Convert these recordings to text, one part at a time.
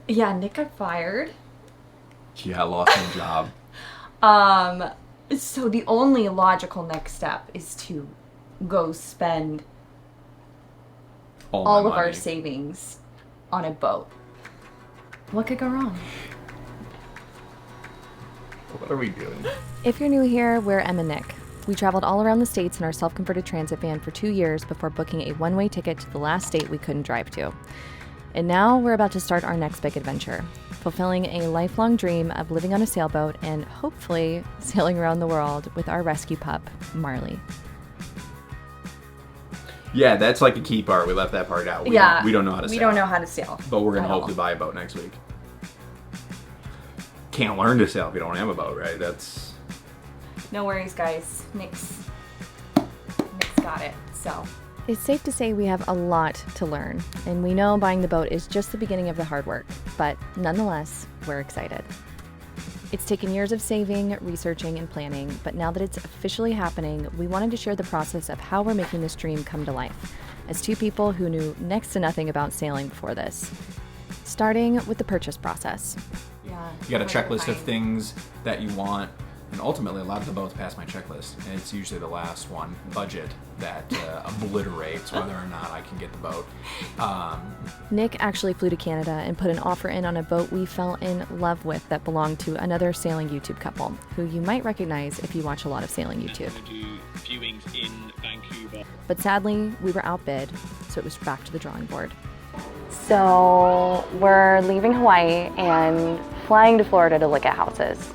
Yeah, Nick got fired. Yeah, I lost my job. So the only logical next step is to go spend all my of our money. savings on a boat. What could go wrong? What are we doing? If you're new here, we're Em and Nick. We traveled all around the states in our self-converted transit van for 2 years before booking a one-way ticket to the last state we couldn't drive to. And now we're about to start our next big adventure, fulfilling a lifelong dream of living on a sailboat and hopefully sailing around the world with our rescue pup, Marley. Yeah, that's like a key part. We left that part out. We don't know how to sail. We don't know how to sail. But we're going to at all. hopefully buy a boat next week. Can't learn to sail if you don't have a boat, right? That's... No worries, guys. Nick's got it, so... It's safe to say we have a lot to learn, and we know buying the boat is just the beginning of the hard work, but nonetheless, we're excited. It's taken years of saving, researching, and planning, but now that it's officially happening, we wanted to share the process of how we're making this dream come to life, as two people who knew next to nothing about sailing before this. Starting with the purchase process. Yeah. You got a checklist of things that you want, and ultimately a lot of the boats pass my checklist, and it's usually the last one, budget, that obliterates whether or not I can get the boat. Nick actually flew to Canada and put an offer in on a boat we fell in love with that belonged to another sailing YouTube couple, who you might recognize if you watch a lot of sailing YouTube. Do viewings in Vancouver. But sadly, we were outbid, so it was back to the drawing board. So we're leaving Hawaii and flying to Florida to look at houses.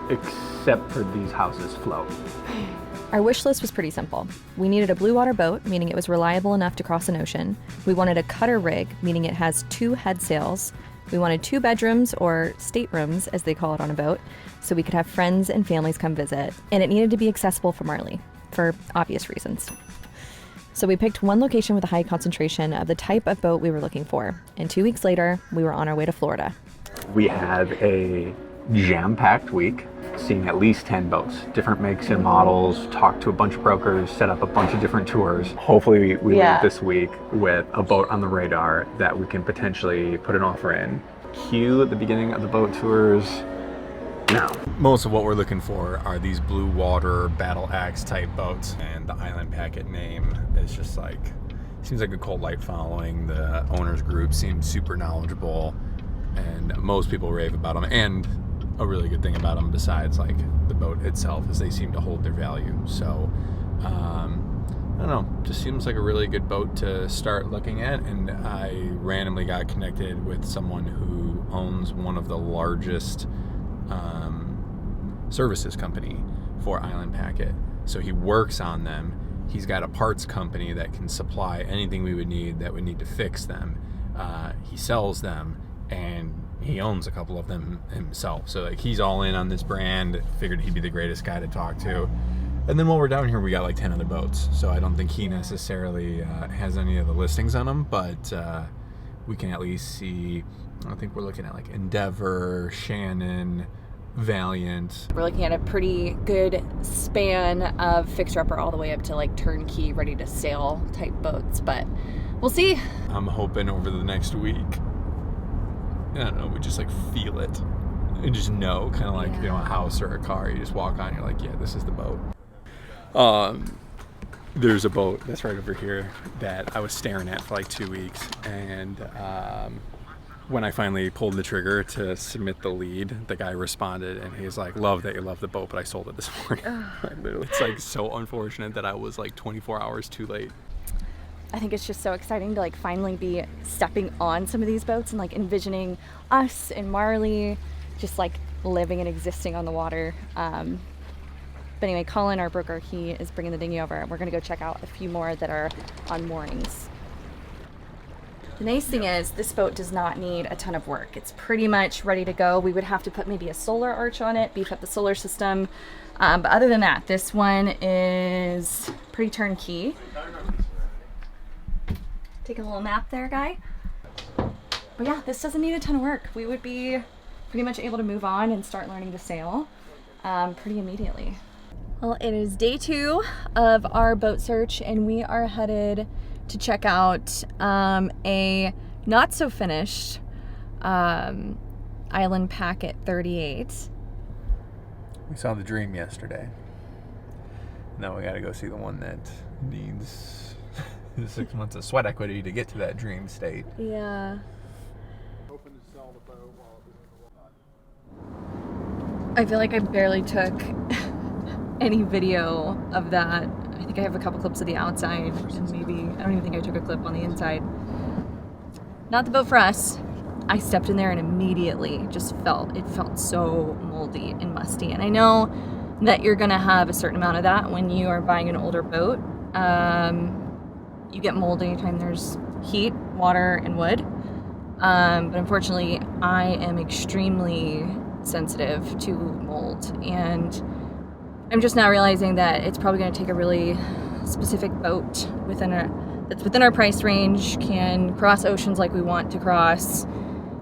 Except for these houses float. Our wish list was pretty simple. We needed a bluewater boat, meaning it was reliable enough to cross an ocean. We wanted a cutter rig, meaning it has 2 head sails. We wanted 2 bedrooms, or staterooms, as they call it on a boat, so we could have friends and families come visit. And it needed to be accessible for Marley, for obvious reasons. So we picked one location with a high concentration of the type of boat we were looking for. And 2 weeks later, we were on our way to Florida. We had a jam-packed week, seeing at least 10 boats, different makes and models, talked to a bunch of brokers, set up a bunch of different tours. Hopefully we leave this week with a boat on the radar that we can potentially put an offer in. Cue at the beginning of the boat tours now. Most of what we're looking for are these blue water battle axe type boats, and the Island Packet name is just like, seems like a cult like following. The owners group seems super knowledgeable, and most people rave about them. And a really good thing about them, besides like the boat itself, is they seem to hold their value. So I don't know, just seems like a really good boat to start looking at. And I randomly got connected with someone who owns one of the largest services company for Island Packet. So he works on them. He's got a parts company that can supply anything we would need that would need to fix them. He sells them, and he owns a couple of them himself. So like, he's all in on this brand. Figured he'd be the greatest guy to talk to. And then while we're down here, we got like 10 other boats. So I don't think he necessarily has any of the listings on them, but we can at least see. I think we're looking at like Endeavor, Shannon, Valiant. We're looking at a pretty good span of fixer-upper all the way up to like turnkey, ready to sail type boats, but we'll see. I'm hoping over the next week, I don't know, we just like feel it and just know, kind of like, you know, a house or a car. You just walk on, you're like, yeah, this is the boat. There's a boat that's right over here that I was staring at for like 2 weeks, and when I finally pulled the trigger to submit the lead, the guy responded and he's like, love that you love the boat, but I sold it this morning. Literally, it's like so unfortunate that I was like 24 hours too late. I think it's just so exciting to like finally be stepping on some of these boats and like envisioning us and Marley just like living and existing on the water. But anyway, Colin, our broker, he is bringing the dinghy over, and we're gonna go check out a few more that are on moorings. The nice thing is this boat does not need a ton of work. It's pretty much ready to go. We would have to put maybe a solar arch on it, beef up the solar system. But other than that, this one is pretty turnkey. Take a little nap there, guy. But yeah, this doesn't need a ton of work. We would be pretty much able to move on and start learning to sail pretty immediately. Well, it is day 2 of our boat search, and we are headed to check out a not so finished Island Packet 38. We saw the Dream yesterday. Now we got to go see the one that needs 6 months of sweat equity to get to that dream state. Yeah. I feel like I barely took any video of that. I think I have a couple clips of the outside, and maybe, I don't even think I took a clip on the inside. Not the boat for us. I stepped in there and immediately just felt so moldy and musty. And I know that you're gonna have a certain amount of that when you are buying an older boat. You get mold anytime there's heat, water, and wood. But unfortunately, I am extremely sensitive to mold, and I'm just now realizing that it's probably going to take a really specific boat that's within our price range, can cross oceans like we want to cross,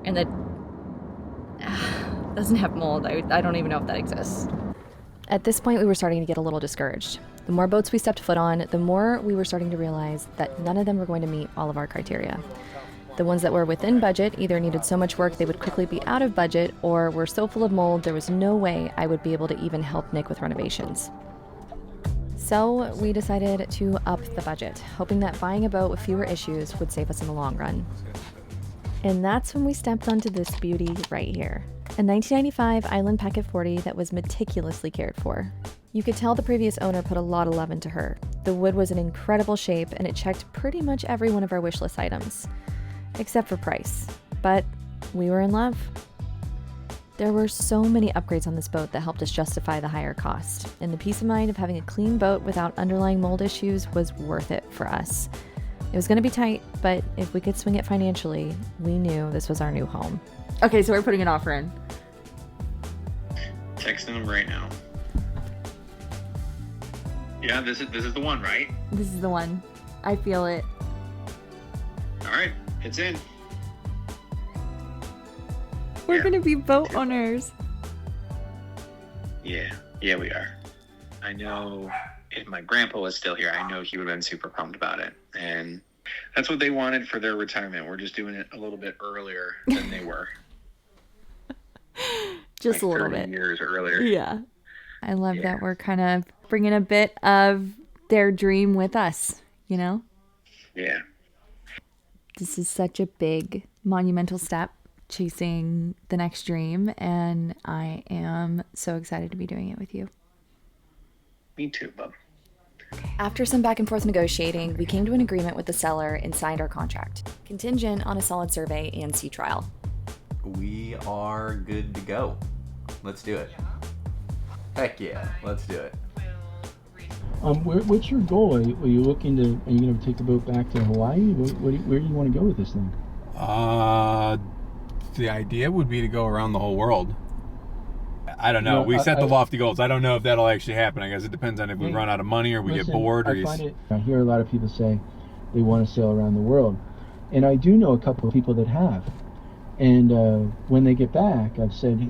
and that doesn't have mold. I don't even know if that exists. At this point, we were starting to get a little discouraged. The more boats we stepped foot on, the more we were starting to realize that none of them were going to meet all of our criteria. The ones that were within budget either needed so much work they would quickly be out of budget, or were so full of mold there was no way I would be able to even help Nick with renovations. So we decided to up the budget, hoping that buying a boat with fewer issues would save us in the long run. And that's when we stepped onto this beauty right here. A 1995 Island Packet 40 that was meticulously cared for. You could tell the previous owner put a lot of love into her. The wood was in incredible shape and it checked pretty much every one of our wish list items. Except for price. But we were in love. There were so many upgrades on this boat that helped us justify the higher cost, and the peace of mind of having a clean boat without underlying mold issues was worth it for us. It was going to be tight, but if we could swing it financially, we knew this was our new home. Okay, so we're putting an offer in. Texting them right now. Yeah, this is the one, right? This is the one. I feel it. All right, it's in. We're gonna be boat owners. Yeah, we are. I know if my grandpa was still here, I know he would have been super pumped about it. And that's what they wanted for their retirement. We're just doing it a little bit earlier than they were. Just like a little 30 bit. years earlier. Yeah. I love that we're kind of bringing a bit of their dream with us, you know? Yeah. This is such a big, monumental step, chasing the next dream, and I am so excited to be doing it with you. Me too, bub. After some back and forth negotiating, we came to an agreement with the seller and signed our contract, contingent on a solid survey and sea trial. We are good to go. Let's do it. Heck yeah, let's do it. What's your goal? Are you looking to? Are you going to take the boat back to Hawaii? Where do you want to go with this thing? The idea would be to go around the whole world. I don't know. We set the lofty goals. I don't know if that'll actually happen. I guess it depends on if we run out of money or we get bored. I hear a lot of people say they want to sail around the world, and I do know a couple of people that have. And when they get back, I've said,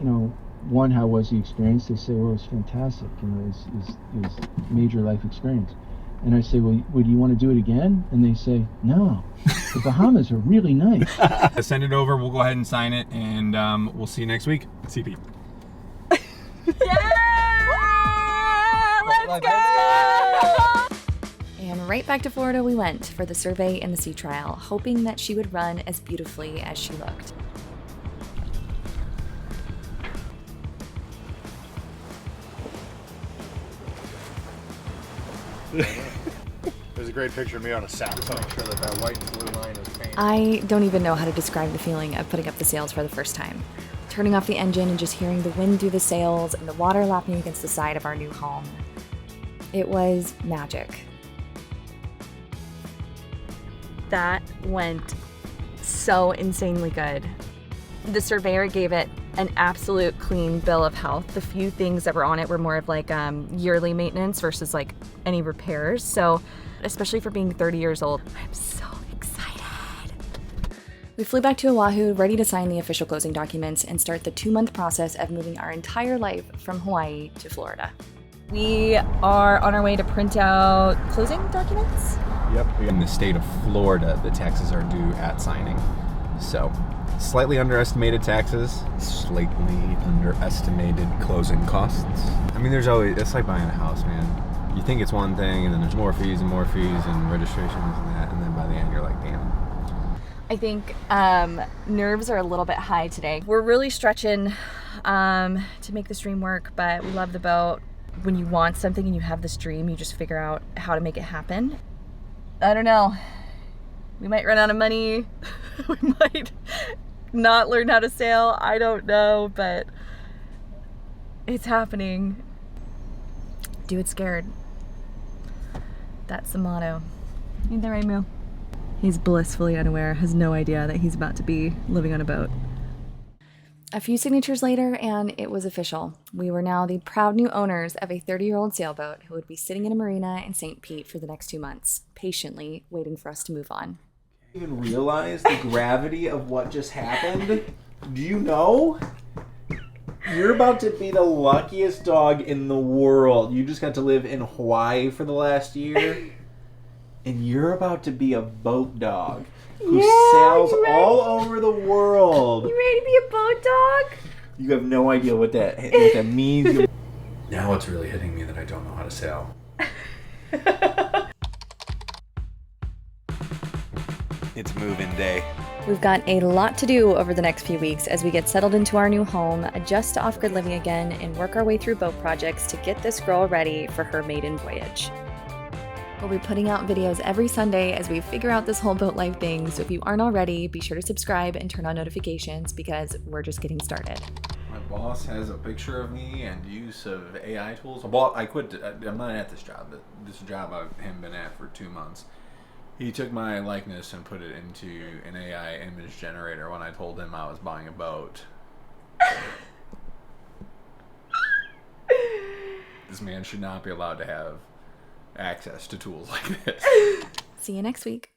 one, how was the experience? They say, well, it was fantastic. It was major life experience. And I say, well, would you want to do it again? And they say, no. The Bahamas are really nice. Send it over. We'll go ahead and sign it, and we'll see you next week. CP. Yeah! Let's go! And right back to Florida we went for the survey and the sea trial, hoping that she would run as beautifully as she looked. There's a great picture of me on a saddle. So make sure that white and blue line is painted. I don't even know how to describe the feeling of putting up the sails for the first time. Turning off the engine and just hearing the wind through the sails and the water lapping against the side of our new home. It was magic. That went so insanely good. The surveyor gave it an absolute clean bill of health. The few things that were on it were more of like yearly maintenance versus like any repairs. So especially for being 30 years old, I'm so excited. We flew back to Oahu, ready to sign the official closing documents and start the 2-month process of moving our entire life from Hawaii to Florida. We are on our way to print out closing documents. Yep. In the state of Florida, the taxes are due at signing. So Slightly underestimated taxes, slightly underestimated closing costs. I mean, there's always, it's like buying a house, man. You think it's one thing, and then there's more fees and registrations and that, and then by the end you're like, damn. I think nerves are a little bit high today. We're really stretching to make this dream work, but we love the boat. When you want something and you have this dream, you just figure out how to make it happen. I don't know. We might run out of money. We might not learn how to sail. I don't know, but it's happening. Do it scared. That's the motto. Ain't that right, Moo? He's blissfully unaware, has no idea that he's about to be living on a boat. A few signatures later, and it was official. We were now the proud new owners of a 30-year-old sailboat who would be sitting in a marina in St. Pete for the next 2 months, patiently waiting for us to move on. Even realize the gravity of what just happened? Do you know? You're about to be the luckiest dog in the world. You just got to live in Hawaii for the last year, and you're about to be a boat dog who sails all over the world. You ready to be a boat dog? You have no idea what that means. Now it's really hitting me that I don't know how to sail. It's move-in day. We've got a lot to do over the next few weeks as we get settled into our new home, adjust to off-grid living again, and work our way through boat projects to get this girl ready for her maiden voyage. We'll be putting out videos every Sunday as we figure out this whole boat life thing, so if you aren't already, be sure to subscribe and turn on notifications because we're just getting started. My boss has a picture of me and use of AI tools. Well, I quit. I'm not at this job, but this job I've been at for 2 months. He took my likeness and put it into an AI image generator when I told him I was buying a boat. This man should not be allowed to have access to tools like this. See you next week.